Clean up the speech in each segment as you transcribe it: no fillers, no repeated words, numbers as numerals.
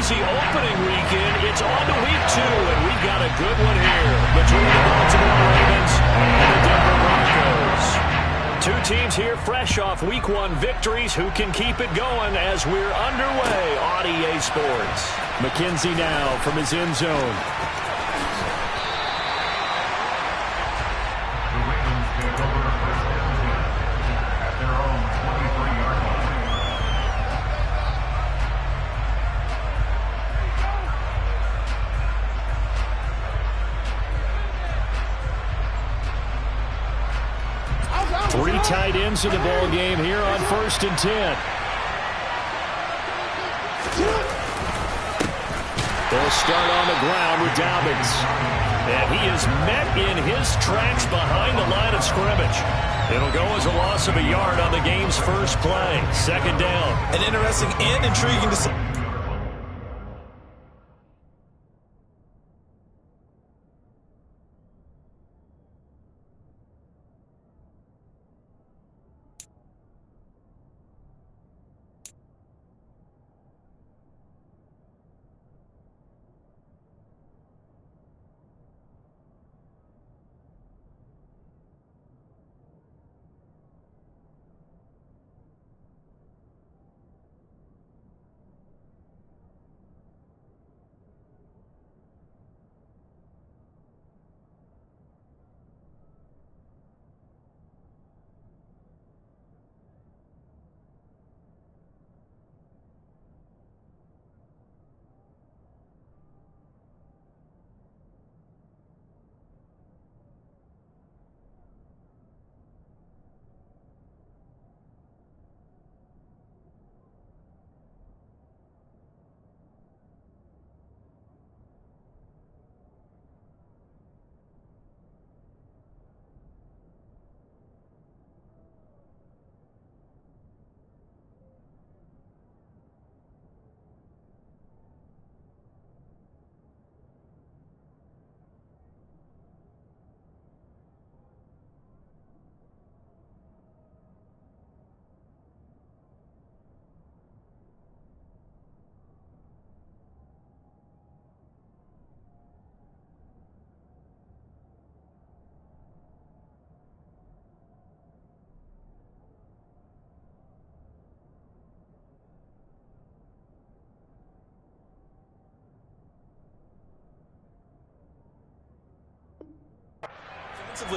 busy opening weekend. It's on to week 2, and we've got a good one here between the Baltimore Ravens and the Denver Broncos. Two teams here fresh off week 1 victories who can keep it going as we're underway on EA Sports. McKenzie now from his end zone. 3 tight ends in the ball game here on 1st and 10. They'll start on the ground with Dobbins. And he is met in his tracks behind the line of scrimmage. It'll go as a loss of a yard on the game's first play. 2nd down. An interesting and intriguing decision.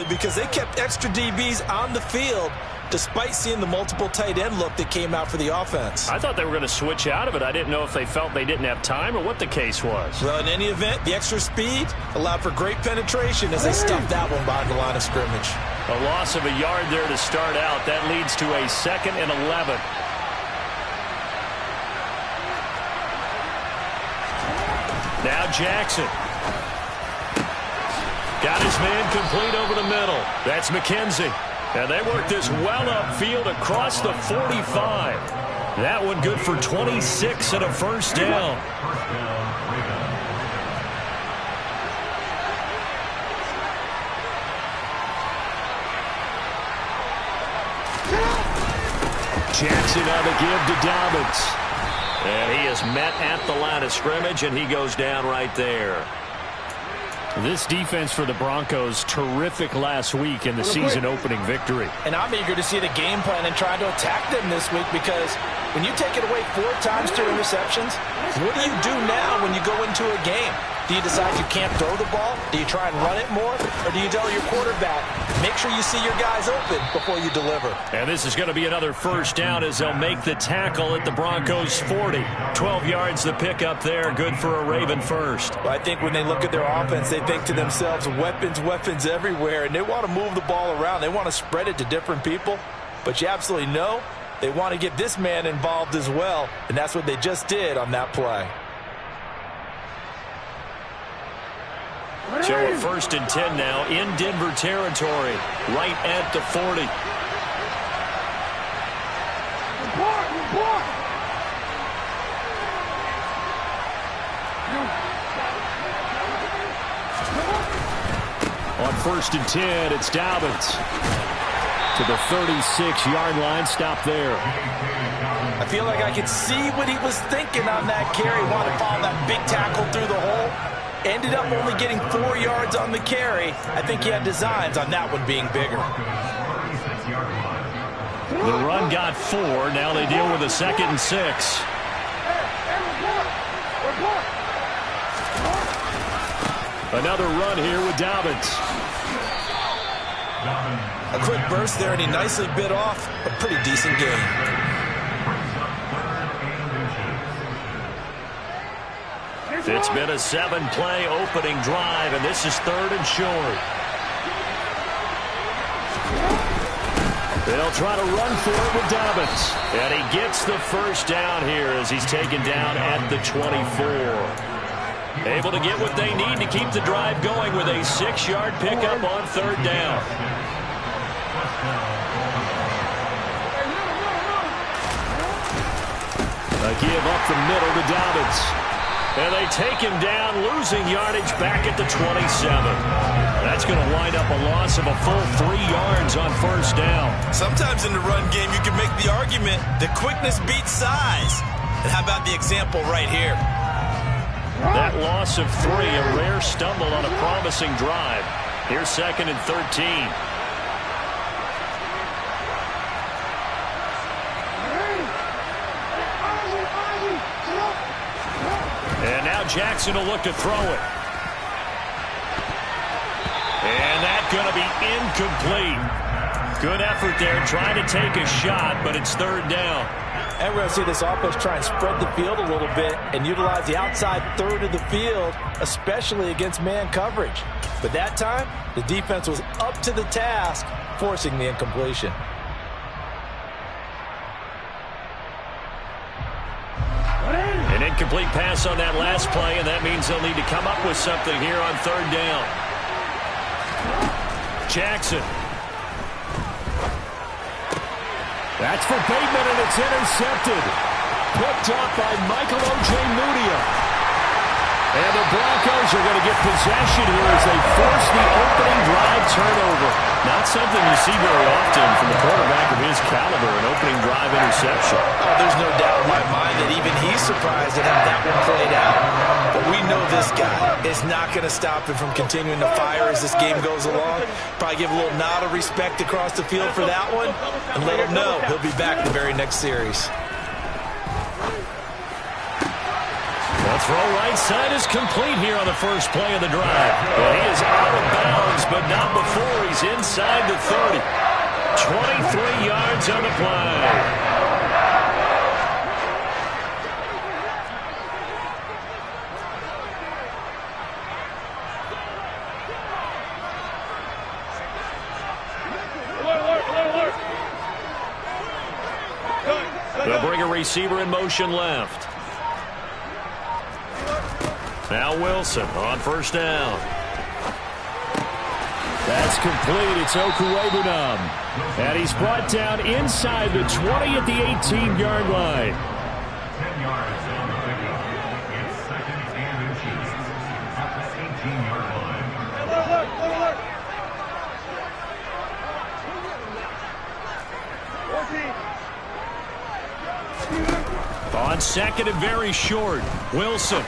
Because they kept extra DBs on the field despite seeing the multiple tight end look that came out for the offense. I thought they were going to switch out of it. I didn't know if they felt they didn't have time or what the case was. Well, in any event, the extra speed allowed for great penetration as they stuffed that one behind the line of scrimmage. A loss of a yard there to start out. That leads to a 2nd and 11. Now Jackson. Got his man complete over the middle. That's McKenzie. And they work this well upfield across the 45. That one good for 26 and a 1st down. Jackson on the give to Dobbins. And he is met at the line of scrimmage, and he goes down right there. This defense for the Broncos, terrific last week in the season-opening victory. And I'm eager to see the game plan and try to attack them this week because when you take it away 4 times 2 interceptions, what do you do now when you go into a game? Do you decide you can't throw the ball? Do you try and run it more? Or do you tell your quarterback, make sure you see your guys open before you deliver? And this is going to be another 1st down as they'll make the tackle at the Broncos' 40. 12 yards the pickup there, good for a Raven first. Well, I think when they look at their offense, they think to themselves, weapons, weapons everywhere, and they want to move the ball around. They want to spread it to different people. But you absolutely know they want to get this man involved as well, and that's what they just did on that play. So a 1st and 10 now in Denver territory, right at the 40. On 1st and 10, it's Dobbins. to the 36-yard line. Stop there. I feel like I could see what he was thinking on that carry. Wanted to follow that big tackle through the hole. Ended up only getting 4 yards on the carry. I think he had designs on that one being bigger. The run got 4. Now they deal with a 2nd and 6. Another run here with Dobbins. A quick burst there, and he nicely bit off a pretty decent gain. It's been a 7-play opening drive, and this is 3rd and short. They'll try to run for it with Dobbins. And he gets the first down here as he's taken down at the 24. Able to get what they need to keep the drive going with a 6-yard pickup on 3rd down. A give up the middle to Dobbins. And they take him down, losing yardage back at the 27. That's going to wind up a loss of a full 3 yards on 1st down. Sometimes in the run game, you can make the argument that quickness beats size. And how about the example right here? That loss of 3, a rare stumble on a promising drive. Here's 2nd and 13. And now Jackson will look to throw it. And that's going to be incomplete. Good effort there trying to take a shot, but it's 3rd down. And we're going to see this offense try and spread the field a little bit and utilize the outside 3rd of the field, especially against man coverage. But that time, the defense was up to the task, forcing the incompletion. An incomplete pass on that last play, and that means they'll need to come up with something here on 3rd down. Jackson. That's for Bateman, and it's intercepted. Picked off by Michael Ojemudia. And the Broncos are going to get possession here as they force the opening drive turnover. Not something you see very often from a quarterback of his caliber, an opening drive interception. Oh, there's no doubt in my mind that even he's surprised at how that one played out. But we know this guy is not going to stop him from continuing to fire as this game goes along. Probably give a little nod of respect across the field for that one and let him know he'll be back the very next series. The throw right side is complete here on the first play of the drive. And he is out of bounds, but not before he's inside the 30. 23 yards on the play. They'll bring a receiver in motion left. Now Wilson on 1st down. That's complete. It's Okwuegbunam. And he's brought down inside the 20 at the 18-yard line. 10 yards on the pickup. It's 2nd and inches at the 18-yard line. On 2nd and very short, Wilson.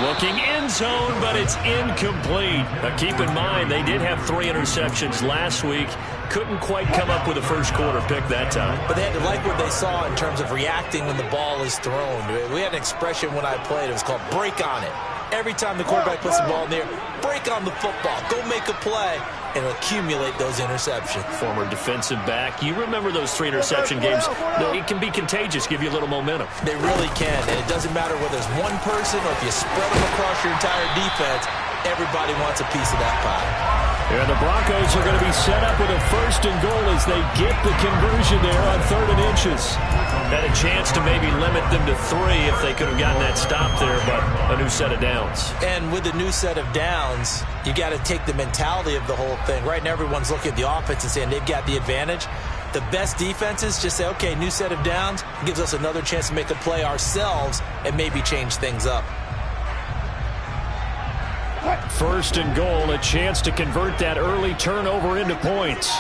Looking end zone, but it's incomplete. Now keep in mind, they did have 3 interceptions last week. Couldn't quite come up with a first quarter pick that time. But they had to like what they saw in terms of reacting when the ball is thrown. We had an expression when I played. It was called break on it. Every time the quarterback puts the ball in there, break on the football. Go make a play and accumulate those interceptions. Former defensive back. You remember those 3 interception games. It can be contagious, give you a little momentum. They really can, and it doesn't matter whether it's one person or if you spread them across your entire defense. Everybody wants a piece of that pie. And the Broncos are going to be set up with a 1st and goal as they get the conversion there on 3rd and inches. Had a chance to maybe limit them to 3 if they could have gotten that stop there, but a new set of downs. And with a new set of downs, you got to take the mentality of the whole thing. Right now, everyone's looking at the offense and saying they've got the advantage. The best defenses just say, okay, new set of downs, gives us another chance to make a play ourselves and maybe change things up. First and goal, a chance to convert that early turnover into points.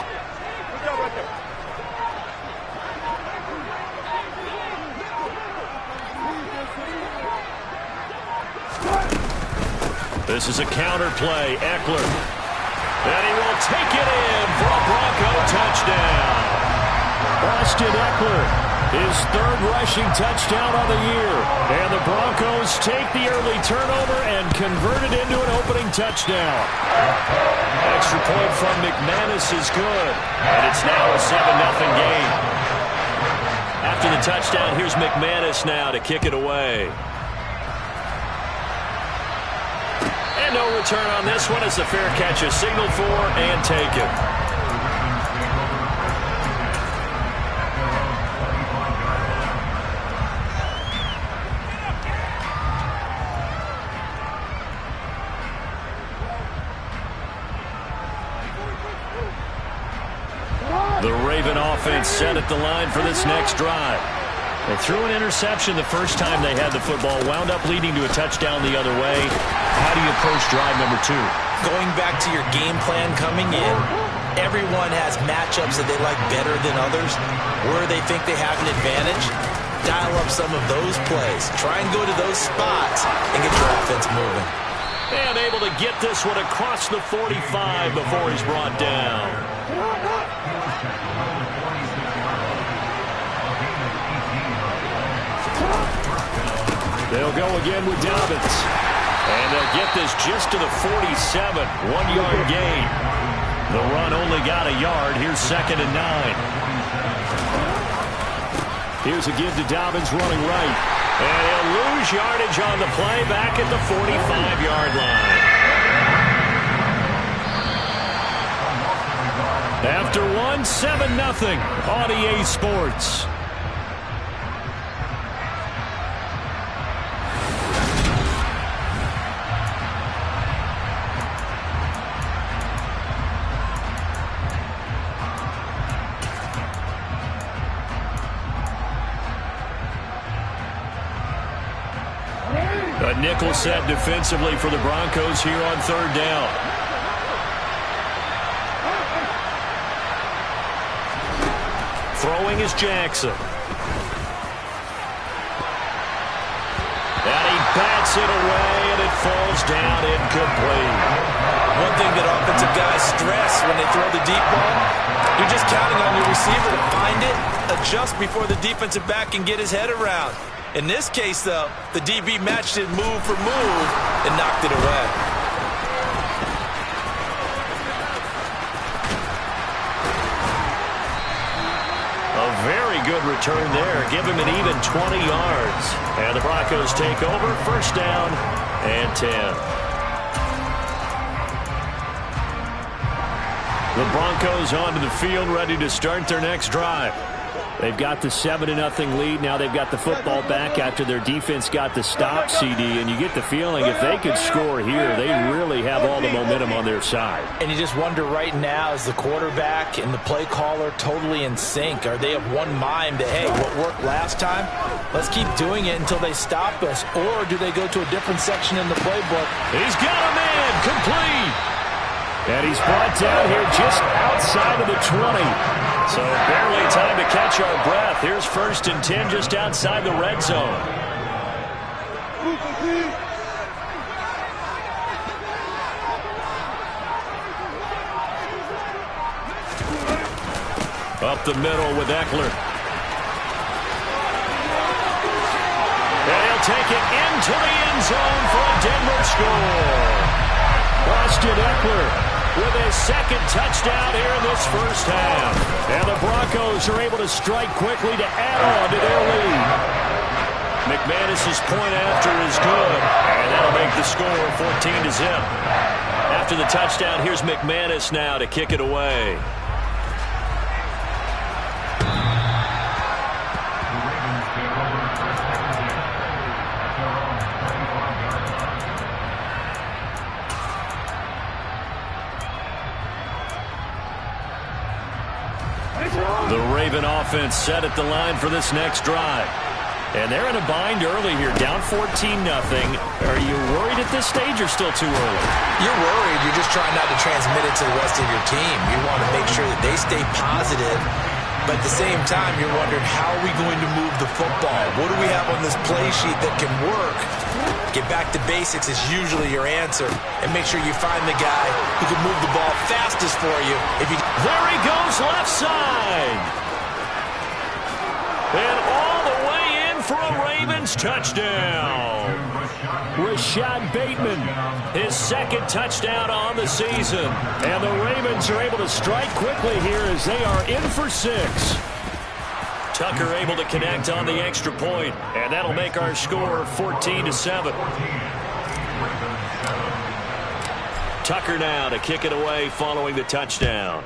This is a counter play. Eckler. And he will take it in for a Bronco touchdown. Austin Eckler, his third rushing touchdown on the year. And the Broncos take the early turnover and convert it into an opening touchdown. Extra point from McManus is good. And it's now a 7-0 game. After the touchdown, here's McManus now to kick it away. And no return on this one as the fair catch is signaled for and taken. The Raven offense set at the line for this next drive. They threw an interception the first time they had the football, wound up leading to a touchdown the other way. How do you approach drive number 2? Going back to your game plan coming in, everyone has matchups that they like better than others. Where they think they have an advantage, dial up some of those plays. Try and go to those spots and get your offense moving. And able to get this one across the 45 before he's brought down. They'll go again with Dobbins. And they'll get this just to the 47. 1-yard gain. The run only got a yard. Here's 2nd and 9. Here's a give to Dobbins running right. And he'll lose yardage on the play back at the 45-yard line. After one, 7-0 on EA Sports. A nickel set defensively for the Broncos here on 3rd down. Throwing is Jackson. And he bats it away, and it falls down incomplete. One thing that offensive guys stress when they throw the deep ball, you're just counting on your receiver to find it, adjust before the defensive back can get his head around. In this case, though, the DB matched it move for move and knocked it away. A very good return there. Give him an even 20 yards. And the Broncos take over. 1st down and 10. The Broncos onto the field, ready to start their next drive. They've got the 7-0 lead. Now they've got the football back after their defense got the stop, CD. And you get the feeling if they could score here, they really have all the momentum on their side. And you just wonder right now, is the quarterback and the play caller totally in sync? Are they of one mind that, hey, what worked last time, let's keep doing it until they stop us? Or do they go to a different section in the playbook? He's got a man complete. And he's brought down here just outside of the 20. So barely time to catch our breath. Here's 1st and 10 just outside the red zone. Up the middle with Eckler. And he'll take it into the end zone for a Denver score. Austin Eckler with his 2nd touchdown here in this 1st half. And the Broncos are able to strike quickly to add on to their lead. McManus's point after is good. And that'll make the score 14-0. After the touchdown, here's McManus now to kick it away. The Raven offense set at the line for this next drive. And they're in a bind early here, down 14-0. Are you worried at this stage or still too early? You're worried. You're just trying not to transmit it to the rest of your team. You want to make sure that they stay positive. But at the same time, you're wondering, how are we going to move the football? What do we have on this play sheet that can work? Get back to basics is usually your answer. And make sure you find the guy who can move the ball fastest for you. There he goes, left side. And all the way in for a Ravens touchdown. Rashad Bateman, his second touchdown on the season. And the Ravens are able to strike quickly here as they are in for 6. Tucker able to connect on the extra point, and that'll make our score 14-7. Tucker now to kick it away following the touchdown.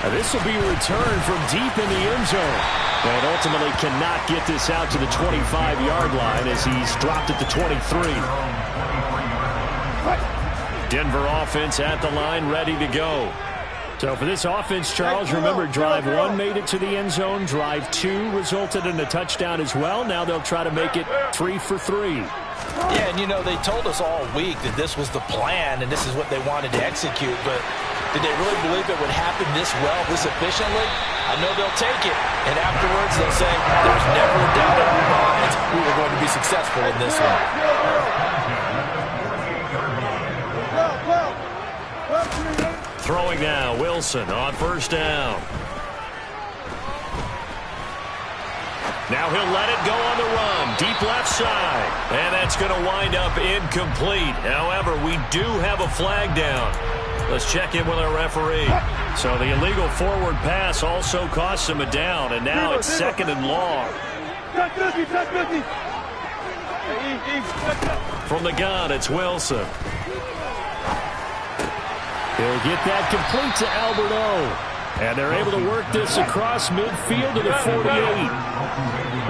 This will be returned from deep in the end zone. And ultimately cannot get this out to the 25-yard line as he's dropped it to 23. Denver offense at the line, ready to go. So for this offense, Charles, remember, drive 1 made it to the end zone. Drive 2 resulted in a touchdown as well. Now they'll try to make it 3 for 3. Yeah, and you know, they told us all week that this was the plan and this is what they wanted to execute, but did they really believe it would happen this well, this efficiently? I know they'll take it, and afterwards they'll say, there's never a doubt in our minds we were going to be successful in this one. Throwing now, Wilson on first down. Now he'll let it go on the run, deep left side. And that's going to wind up incomplete. However, we do have a flag down. Let's check in with our referee. So the illegal forward pass also costs him a down, and now it's 2nd and long. From the gun, it's Wilson. He'll get that complete to Albert O. And they're able to work this across midfield to the 48.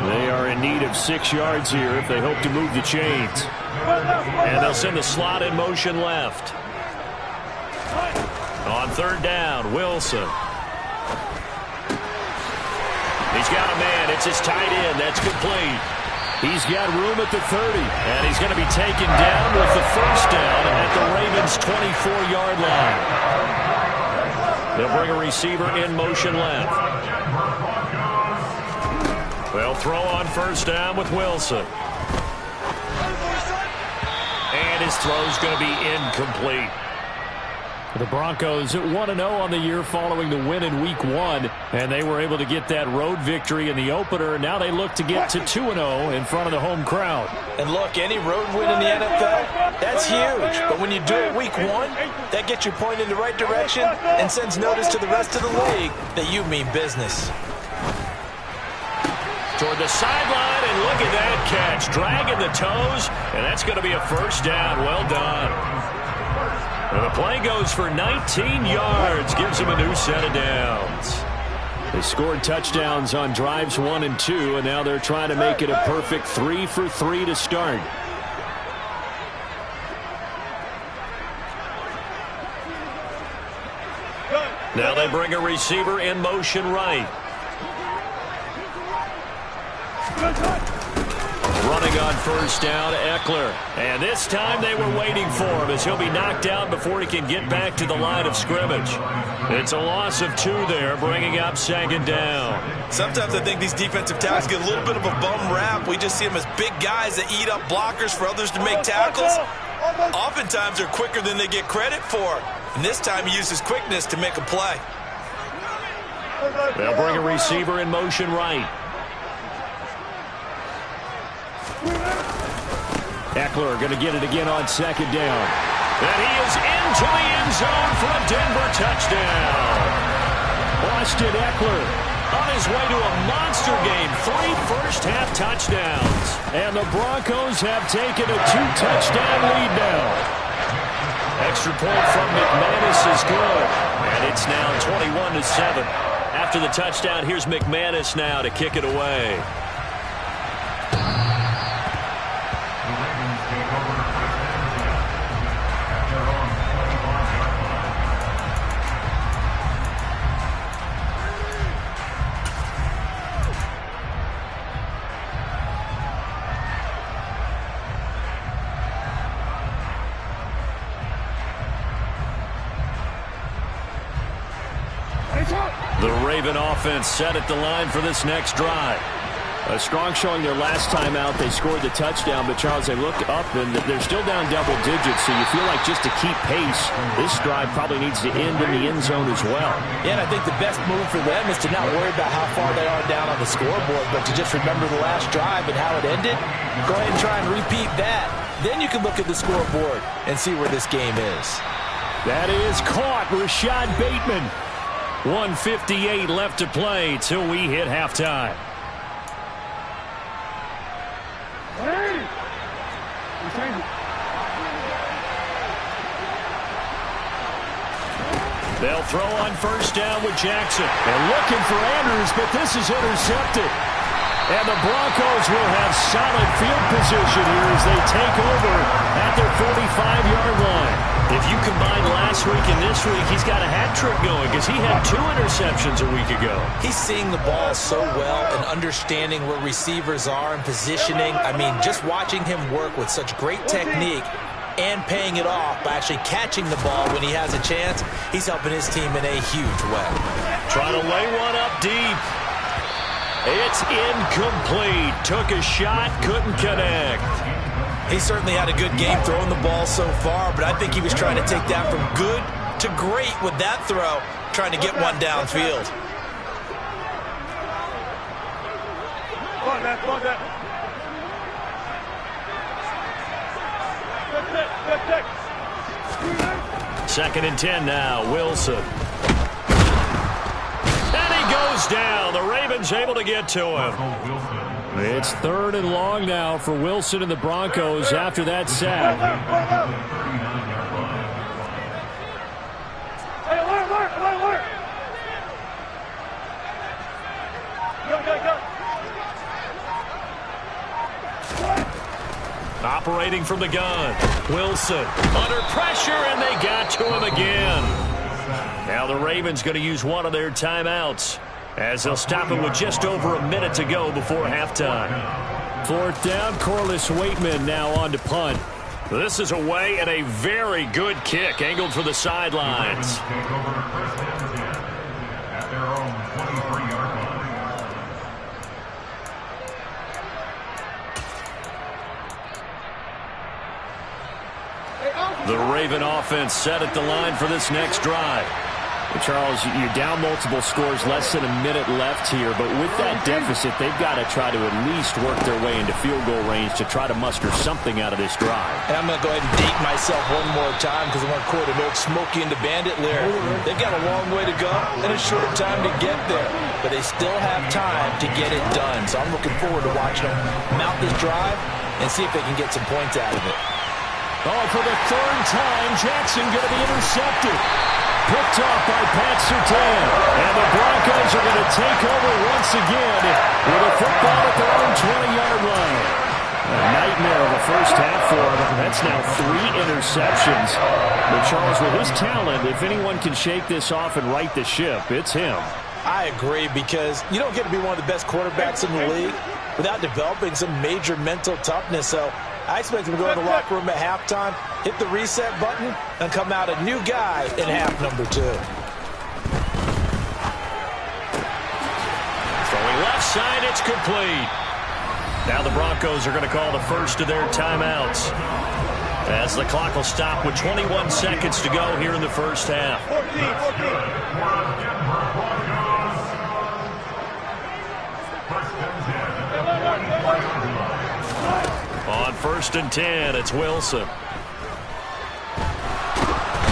They are in need of 6 yards here if they hope to move the chains. And they'll send the slot in motion left. On third down, Wilson. He's got a man. It's his tight end. That's complete. He's got room at the 30. And he's going to be taken down with the first down at the Ravens' 24-yard line. They'll bring a receiver in motion left. They'll throw on first down with Wilson. And his throw's going to be incomplete. The Broncos at 1-0 on the year following the win in Week 1, and they were able to get that road victory in the opener. Now they look to get to 2-0 in front of the home crowd. And look, any road win in the NFL, that's huge. But when you do it Week 1, that gets you pointed in the right direction and sends notice to the rest of the league that you mean business. Toward the sideline, and look at that catch. Dragging the toes, and that's going to be a first down. Well done. And the play goes for 19 yards, gives him a new set of downs. They scored touchdowns on drives 1 and 2, and now they're trying to make it a perfect 3 for 3 to start. Now they bring a receiver in motion right. Running on first down, Eckler. And this time they were waiting for him as he'll be knocked out before he can get back to the line of scrimmage. It's a loss of 2 there, bringing up 2nd down. Sometimes I think these defensive tackles get a little bit of a bum rap. We just see them as big guys that eat up blockers for others to make tackles. Oftentimes they're quicker than they get credit for. And this time he used his quickness to make a play. They'll bring a receiver in motion right. Eckler going to get it again on 2nd down. And he is into the end zone for a Denver touchdown. Austin Eckler on his way to a monster game. 3 first-half touchdowns. And the Broncos have taken a 2-touchdown lead now. Extra point from McManus is good. And it's now 21-7. After the touchdown, here's McManus now to kick it away. Raven offense set at the line for this next drive. A strong showing their last time out. They scored the touchdown, but Charles, they look up and they're still down double digits, so you feel like just to keep pace, this drive probably needs to end in the end zone as well. Yeah, and I think the best move for them is to not worry about how far they are down on the scoreboard, but to just remember the last drive and how it ended. Go ahead and try and repeat that. Then you can look at the scoreboard and see where this game is. That is caught. Rashad Bateman. 1:58 left to play till we hit halftime. They'll throw on first down with Jackson. And looking for Andrews, but this is intercepted. And the Broncos will have solid field position here as they take over at their 45-yard line. If you combine last week and this week, he's got a hat trick going because he had 2 interceptions a week ago. He's seeing the ball so well and understanding where receivers are and positioning. I mean, just watching him work with such great technique and paying it off by actually catching the ball when he has a chance, he's helping his team in a huge way. Trying to lay one up deep. It's incomplete. Took a shot, couldn't connect. He certainly had a good game throwing the ball so far, but I think he was trying to take that from good to great with that throw, trying to get one downfield. Second and 10 now, Wilson. And he goes down. The Ravens able to get to him. It's 3rd and long now for Wilson and the Broncos after that sack. Operating from the gun. Wilson under pressure, and they got to him again. Now the Ravens going to use one of their timeouts as they'll stop it with just over a minute to go before halftime. 4th down, Corliss Waitman now on to punt. This is away and a very good kick angled for the sidelines. The Raven offense set at the line for this next drive. Charles, you're down multiple scores, less than a minute left here, but with that deficit, they've got to try to at least work their way into field goal range to try to muster something out of this drive. And I'm going to go ahead and date myself one more time because I want to quote an old Smokey and the Bandit lyric. They've got a long way to go and a short time to get there, but they still have time to get it done. So I'm looking forward to watching them mount this drive and see if they can get some points out of it. Oh, for the 3rd time, Jackson going to be intercepted. Picked off by Pat Surtain. And the Broncos are going to take over once again with a football at their own 20-yard line. A nightmare of a first half for them. That's now 3 interceptions. But Charles, with his talent, if anyone can shake this off and right the ship, it's him. I agree, because you don't get to be one of the best quarterbacks in the league without developing some major mental toughness. So I expect him to go in the locker room at halftime, hit the reset button, and come out a new guy in half number 2. Throwing left side, it's complete. Now the Broncos are going to call the first of their timeouts, as the clock will stop with 21 seconds to go here in the first half. 14. On 1st and 10, it's Wilson.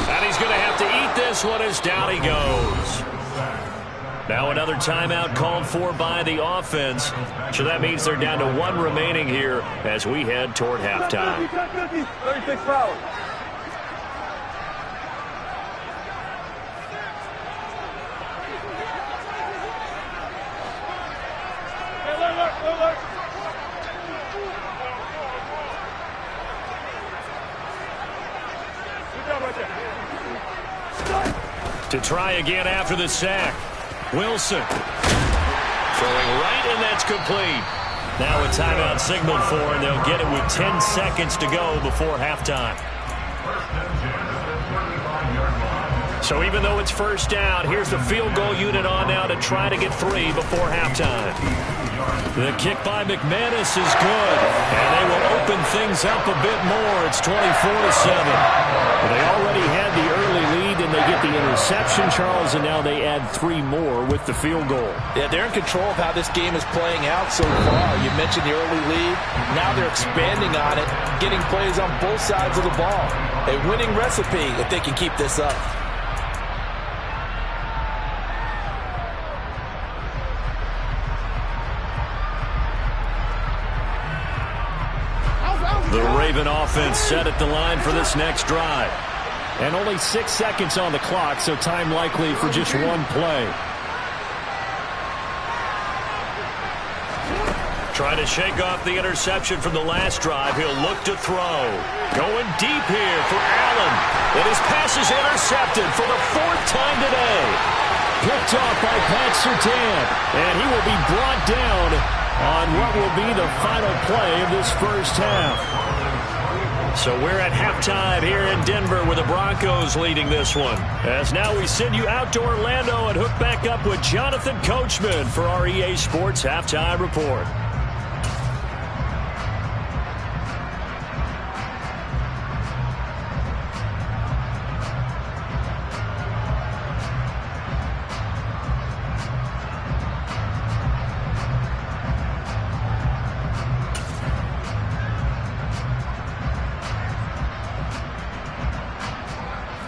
And he's going to have to eat this one as down he goes. Now another timeout called for by the offense. So that means they're down to 1 remaining here as we head toward halftime. 36 fouls. To try again after the sack. Wilson throwing right, and that's complete. Now a timeout signaled for, and they'll get it with 10 seconds to go before halftime. So even though it's first down, here's the field goal unit on now to try to get 3 before halftime. The kick by McManus is good, and they will open things up a bit more. It's 24-7. They already had the early lead, and they get the interception, Charles, and now they add 3 more with the field goal. Yeah, they're in control of how this game is playing out so far. You mentioned the early lead. Now they're expanding on it, getting plays on both sides of the ball. A winning recipe if they can keep this up. The Raven offense set at the line for this next drive. And only 6 seconds on the clock, so time likely for just one play. Trying to shake off the interception from the last drive. He'll look to throw. Going deep here for Allen. And his pass is intercepted for the 4th time today. Picked off by Pat Surtain. And he will be brought down on what will be the final play of this first half. So we're at halftime here in Denver with the Broncos leading this one. As now we send you out to Orlando and hook back up with Jonathan Coachman for our EA Sports Halftime Report.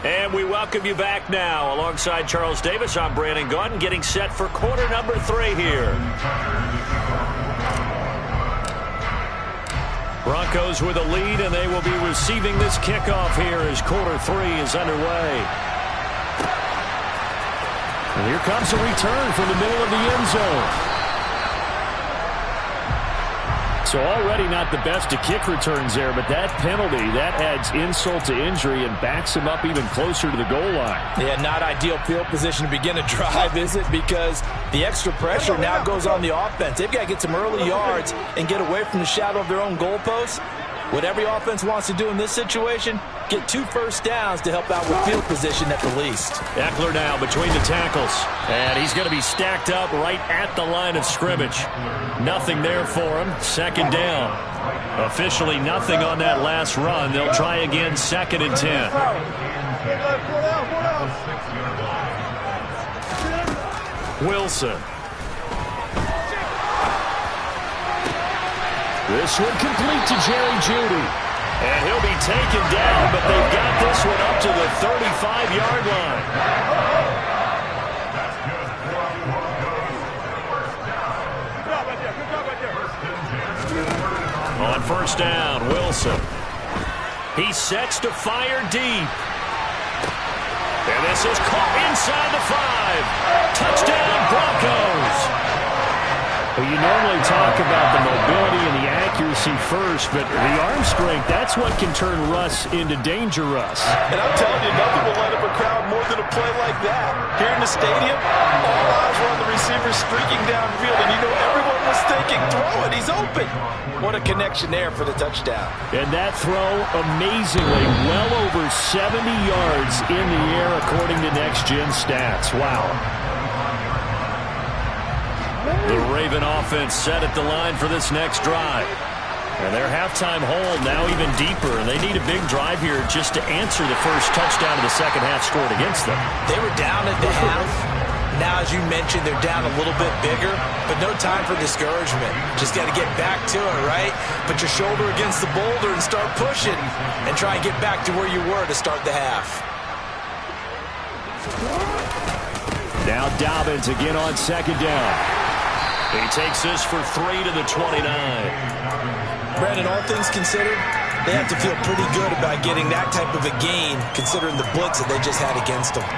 And we welcome you back now. Alongside Charles Davis, I'm Brandon Gaudin, getting set for quarter number 3 here. Broncos with a lead, and they will be receiving this kickoff here as quarter 3 is underway. And here comes a return from the middle of the end zone. So already not the best of kick returns there, but that penalty, that adds insult to injury and backs him up even closer to the goal line. Yeah, not ideal field position to begin a drive, is it? Because the extra pressure now goes on the offense. They've got to get some early yards and get away from the shadow of their own goalposts. What every offense wants to do in this situation, get 2 first downs to help out with field position at the least. Eckler now between the tackles. And he's going to be stacked up right at the line of scrimmage. Nothing there for him. Second down. Officially nothing on that last run. They'll try again, 2nd and 10. Wilson. This one complete to Jerry Jeudy. And he'll be taken down, but they've got this one up to the 35-yard line. On first down, Wilson. He sets to fire deep. And this is caught inside the 5. Touchdown, Broncos. Well, you normally talk about the mobility and the accuracy first, but the arm strength, that's what can turn Russ into Danger Russ. And I'm telling you, nothing will light up a crowd more than a play like that. Here in the stadium, all eyes were on the receiver streaking downfield, and you know everyone was thinking, throw it, he's open. What a connection there for the touchdown. And that throw, amazingly, well over 70 yards in the air according to Next Gen Stats. Wow. The Raven offense set at the line for this next drive. And their halftime hold now even deeper, and they need a big drive here just to answer the first touchdown of the second half scored against them. They were down at the half. Now, as you mentioned, they're down a little bit bigger, but no time for discouragement. Just got to get back to it, right? Put your shoulder against the boulder and start pushing and try and get back to where you were to start the half. Now Dobbins again on second down. He takes this for 3 to the 29. Brandon, all things considered, they have to feel pretty good about getting that type of a gain, considering the blitz that they just had against them.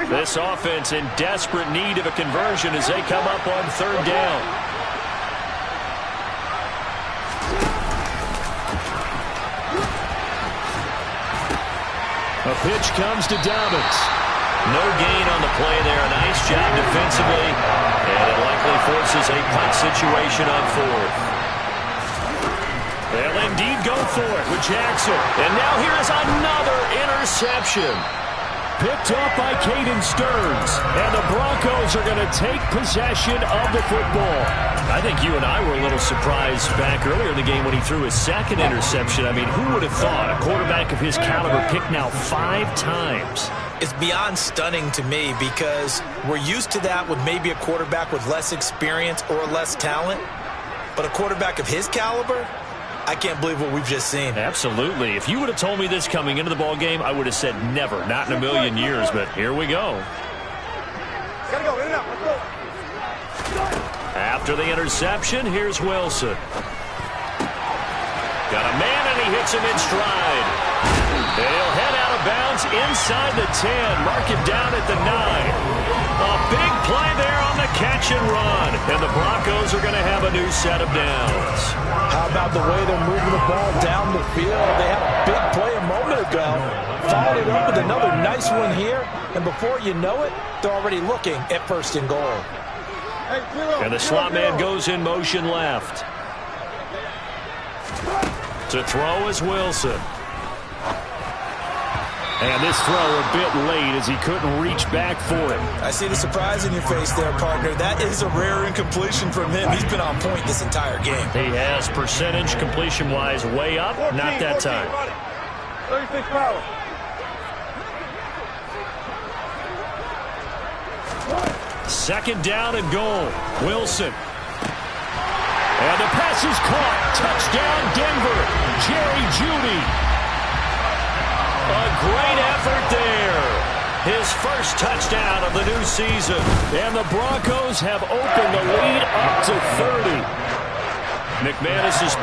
This offense in desperate need of a conversion as they come up on third down. A pitch comes to Dobbins. No gain on the play there. A nice job defensively. And it likely forces a punt situation on fourth. They'll indeed go for it with Jackson. And now here is another interception. Picked up by Caden Stearns. And the Broncos are going to take possession of the football. I think you and I were a little surprised back earlier in the game when he threw his second interception. I mean, who would have thought a quarterback of his caliber picked now 5 times? It's beyond stunning to me because we're used to that with maybe a quarterback with less experience or less talent. But a quarterback of his caliber, I can't believe what we've just seen. Absolutely. If you would have told me this coming into the ball game, I would have said never, not in a million years. But here we go. Gotta go, in and out, let's go. After the interception, here's Wilson. Got a man, and he hits him in stride. He'll head out of bounds inside the 10. Mark him down at the 9. A big play there on the catch and run. And the Broncos are going to have a new set of downs. How about the way they're moving the ball down the field? They had a big play a moment ago. Followed it up with another nice one here. And before you know it, they're already looking at 1st and goal. Hey, zero, And the slot man goes in motion left. To throw is Wilson. And this throw a bit late as he couldn't reach back for it. I see the surprise in your face there, partner. That is a rare incompletion from him. He's been on point this entire game. He has percentage completion-wise way up. 14, Not that 14, time. 36 power. Second down and goal. Wilson. And the pass is caught. Touchdown, Denver. Jerry Jeudy. A great effort there. His first touchdown of the new season. And the Broncos have opened the lead up to 30. McManus is